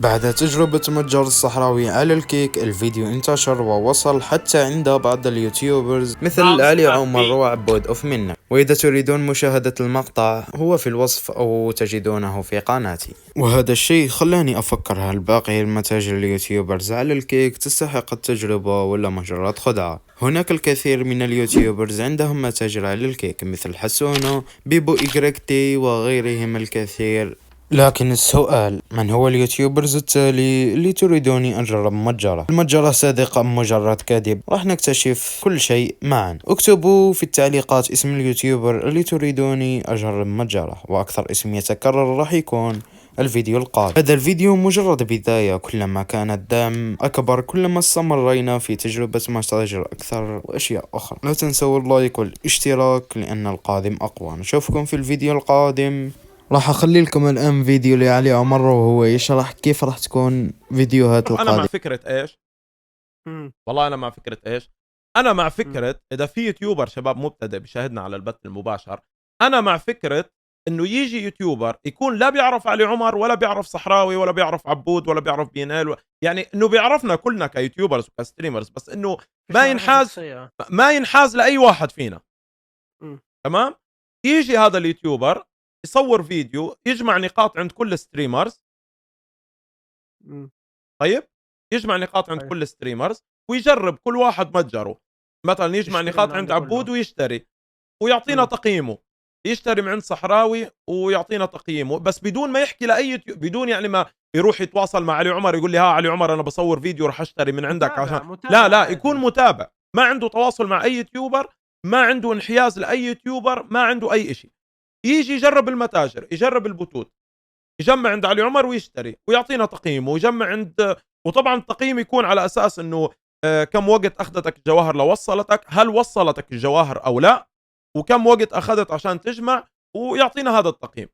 بعد تجربة متجر الصحراوي على الكيك، الفيديو انتشر ووصل حتى عند بعض اليوتيوبرز مثل علي عمر وعبود أوف منا. وإذا تريدون مشاهدة المقطع هو في الوصف أو تجدونه في قناتي. وهذا الشيء خلاني أفكر، هل باقي المتاجر اليوتيوبرز على الكيك تستحق التجربة ولا مجرد خدعة؟ هناك الكثير من اليوتيوبرز عندهم متاجر على الكيك مثل حسونو، بيبو إيكريكتي وغيرهم الكثير. لكن السؤال، من هو اليوتيوبرز التالي اللي تريدوني أجرب متجره؟ المتجرة صادقة أم مجرد كذب؟ راح نكتشف كل شيء معا. اكتبوا في التعليقات اسم اليوتيوبر اللي تريدوني أجرب متجره، وأكثر اسم يتكرر راح يكون الفيديو القادم. هذا الفيديو مجرد بداية، كلما كان الدعم أكبر كلما استمرينا في تجربة متاجر أكثر وأشياء أخرى. لا تنسوا اللايك والاشتراك لأن القادم أقوى. نشوفكم في الفيديو القادم. راح اخلي لكم الان فيديو لعلي عمر وهو يشرح كيف راح تكون فيديوهات انا مع القادمة. فكره ايش؟ والله انا مع فكره ايش؟ انا مع فكره اذا في يوتيوبر شباب مبتدئ بيشاهدنا على البث المباشر، انا مع فكره انه يجي يوتيوبر يكون لا بيعرف علي عمر ولا بيعرف صحراوي ولا بيعرف عبود ولا بيعرف بينال يعني انه بيعرفنا كلنا كيوتيوبرز وكستريمرز، بس انه ما ينحاز لاي واحد فينا. تمام؟ يجي هذا اليوتيوبر يصور فيديو يجمع نقاط عند كل ستريمرز. طيب، يجمع نقاط عند كل ستريمرز ويجرب كل واحد متجره. مثلا يجمع نقاط عند عبود ويشتري ويعطينا تقييمه، يشتري من عند صحراوي ويعطينا تقييمه، بس بدون ما يحكي لاي بدون يعني ما يروح يتواصل مع علي عمر يقول لي ها علي عمر انا بصور فيديو راح اشتري من عندك عشان لا يكون متابع، ما عنده تواصل مع اي يوتيوبر، ما عنده انحياز لاي يوتيوبر، ما عنده اي شيء. يجي يجرب المتاجر، يجرب البثوث، يجمع عند علي عمر ويشتري ويعطينا تقييمه، ويجمع عند، وطبعا التقييم يكون على اساس انه كم وقت اخذتك الجواهر لوصلتك، هل وصلتك الجواهر او لا، وكم وقت اخذت عشان تجمع، ويعطينا هذا التقييم.